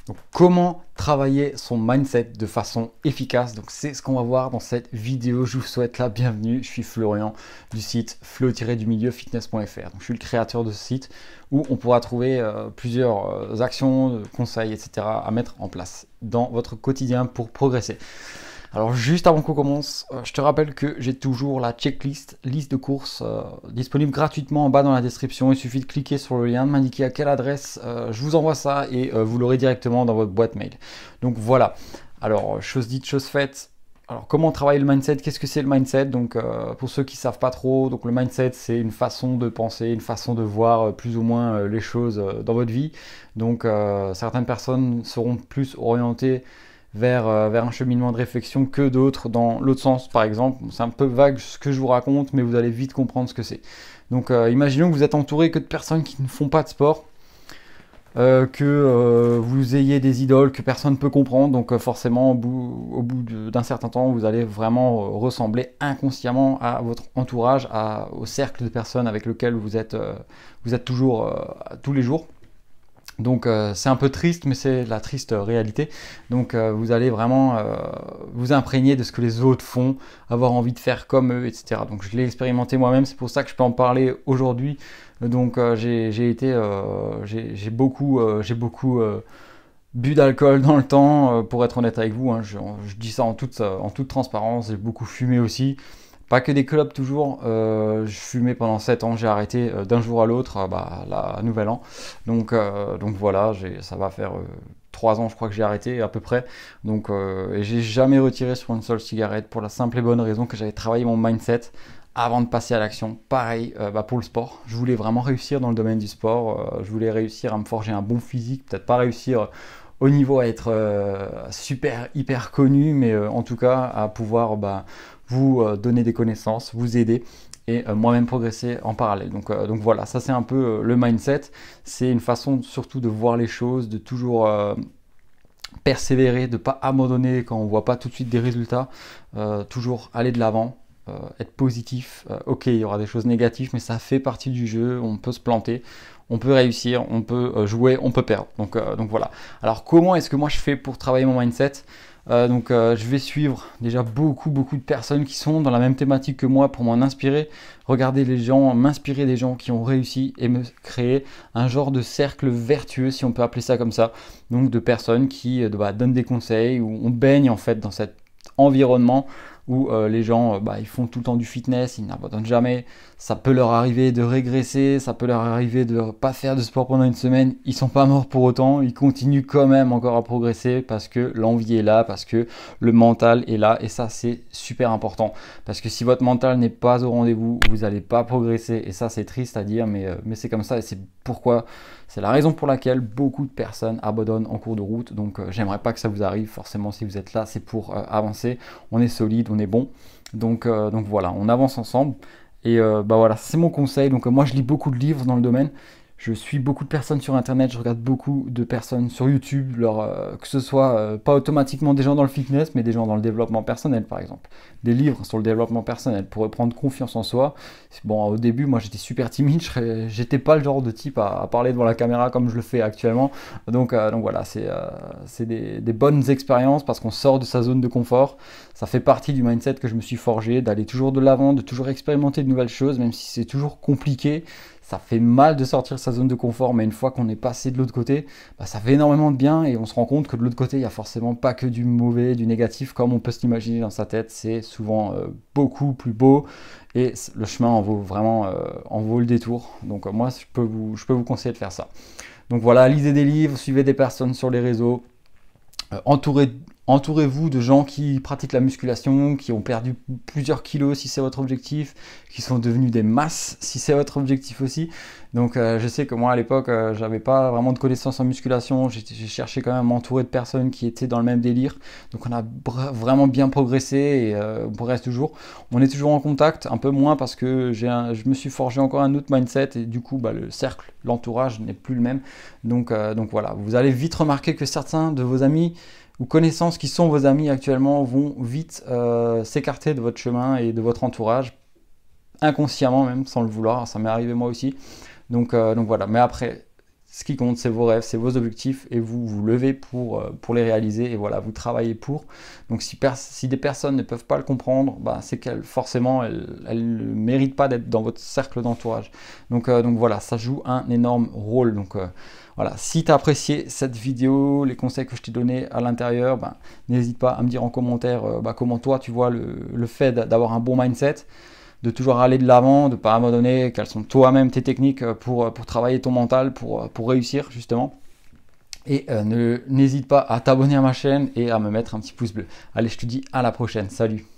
Donc, comment travailler son mindset de façon efficace? Donc, c'est ce qu'on va voir dans cette vidéo. Je vous souhaite la bienvenue. Je suis Florian du site flow-du-milieu-fitness.fr. Donc, je suis le créateur de ce site où on pourra trouver plusieurs actions, conseils, etc. à mettre en place dans votre quotidien pour progresser. Alors juste avant qu'on commence, je te rappelle que j'ai toujours la checklist, liste de courses disponible gratuitement en bas dans la description. Il suffit de cliquer sur le lien, de m'indiquer à quelle adresse je vous envoie ça et vous l'aurez directement dans votre boîte mail. Donc voilà, alors chose dite, chose faite. Alors comment travailler le mindset? Qu'est-ce que c'est le mindset? Donc pour ceux qui ne savent pas trop, donc le mindset c'est une façon de penser, une façon de voir plus ou moins les choses dans votre vie. Donc certaines personnes seront plus orientées vers un cheminement de réflexion que d'autres dans l'autre sens, par exemple. C'est un peu vague ce que je vous raconte, mais vous allez vite comprendre ce que c'est. Donc imaginons que vous êtes entouré que de personnes qui ne font pas de sport, que vous ayez des idoles que personne ne peut comprendre, donc forcément au bout d'un certain temps vous allez vraiment ressembler inconsciemment à votre entourage, au cercle de personnes avec lequel vous êtes toujours tous les jours. Donc c'est un peu triste, mais c'est la triste réalité. Donc vous allez vraiment vous imprégner de ce que les autres font, avoir envie de faire comme eux, etc. Donc je l'ai expérimenté moi-même, c'est pour ça que je peux en parler aujourd'hui. Donc j'ai beaucoup bu d'alcool dans le temps, pour être honnête avec vous, hein. Je dis ça en toute transparence. J'ai beaucoup fumé aussi. Pas que des clubs toujours, je fumais pendant 7 ans, j'ai arrêté d'un jour à l'autre, la nouvel an. Donc voilà, ça va faire 3 ans je crois que j'ai arrêté à peu près. Donc et j'ai jamais retiré sur une seule cigarette pour la simple et bonne raison que j'avais travaillé mon mindset avant de passer à l'action. Pareil pour le sport, je voulais vraiment réussir dans le domaine du sport, je voulais réussir à me forger un bon physique, peut-être pas réussir au niveau à être super hyper connu, mais en tout cas à pouvoir vous donner des connaissances, vous aider et moi-même progresser en parallèle. Donc voilà, ça c'est un peu le mindset. C'est une façon surtout de voir les choses, de toujours persévérer, de ne pas abandonner quand on ne voit pas tout de suite des résultats, toujours aller de l'avant. Être positif, ok, il y aura des choses négatives, mais ça fait partie du jeu, on peut se planter, on peut réussir, on peut jouer, on peut perdre. Donc voilà. Alors comment est-ce que moi je fais pour travailler mon mindset? Je vais suivre déjà beaucoup de personnes qui sont dans la même thématique que moi pour m'en inspirer, regarder les gens, m'inspirer des gens qui ont réussi et me créer un genre de cercle vertueux, si on peut appeler ça comme ça. Donc de personnes qui donnent des conseils, où on baigne en fait dans cet environnement où les gens ils font tout le temps du fitness, ils n'abandonnent jamais. Ça peut leur arriver de régresser, ça peut leur arriver de ne pas faire de sport pendant une semaine, ils sont pas morts pour autant, ils continuent quand même encore à progresser parce que l'envie est là, parce que le mental est là, et ça c'est super important, parce que si votre mental n'est pas au rendez-vous, vous n'allez pas progresser, et ça c'est triste à dire, mais c'est comme ça, et c'est la raison pour laquelle beaucoup de personnes abandonnent en cours de route. Donc j'aimerais pas que ça vous arrive. Forcément, si vous êtes là, c'est pour avancer, on est solide, on est bon, donc voilà, on avance ensemble. Et voilà, c'est mon conseil. Donc moi je lis beaucoup de livres dans le domaine, je suis beaucoup de personnes sur internet, je regarde beaucoup de personnes sur YouTube, que ce soit pas automatiquement des gens dans le fitness, mais des gens dans le développement personnel par exemple, des livres sur le développement personnel pour reprendre confiance en soi. Bon, au début moi j'étais super timide, j'étais pas le genre de type à parler devant la caméra comme je le fais actuellement. Donc voilà, c'est des bonnes expériences parce qu'on sort de sa zone de confort. Ça fait partie du mindset que je me suis forgé, d'aller toujours de l'avant, de toujours expérimenter de nouvelles choses, même si c'est toujours compliqué. Ça fait mal de sortir de sa zone de confort, mais une fois qu'on est passé de l'autre côté, ça fait énormément de bien, et on se rend compte que de l'autre côté, il n'y a forcément pas que du mauvais, du négatif, comme on peut s'imaginer dans sa tête. C'est souvent beaucoup plus beau, et le chemin en vaut le détour. Donc moi, je peux vous conseiller de faire ça. Donc voilà, lisez des livres, suivez des personnes sur les réseaux, entourez-vous de gens qui pratiquent la musculation, qui ont perdu plusieurs kilos si c'est votre objectif, qui sont devenus des masses si c'est votre objectif aussi. Donc je sais que moi à l'époque, j'avais pas vraiment de connaissances en musculation, j'ai cherché quand même à m'entourer de personnes qui étaient dans le même délire. Donc on a vraiment bien progressé, et on progresse toujours. On est toujours en contact, un peu moins parce que je me suis forgé encore un autre mindset, et du coup le cercle, l'entourage n'est plus le même. Donc voilà, vous allez vite remarquer que certains de vos amis ou connaissances qui sont vos amis actuellement vont vite s'écarter de votre chemin et de votre entourage, inconsciemment même, sans le vouloir. Ça m'est arrivé moi aussi. Donc voilà, mais après, Ce qui compte, c'est vos rêves, c'est vos objectifs et vous vous levez pour les réaliser et voilà, vous travaillez pour. Donc si des personnes ne peuvent pas le comprendre, bah, c'est qu'elles forcément elles ne méritent pas d'être dans votre cercle d'entourage. Donc voilà, ça joue un énorme rôle. Donc voilà, si tu as apprécié cette vidéo, les conseils que je t'ai donnés à l'intérieur, bah, n'hésite pas à me dire en commentaire bah, comment toi tu vois le fait d'avoir un bon mindset, de toujours aller de l'avant, de ne pas abandonner, quelles sont toi-même tes techniques pour travailler ton mental, pour réussir justement. Et n'hésite pas à t'abonner à ma chaîne et à me mettre un petit pouce bleu. Allez, je te dis à la prochaine. Salut!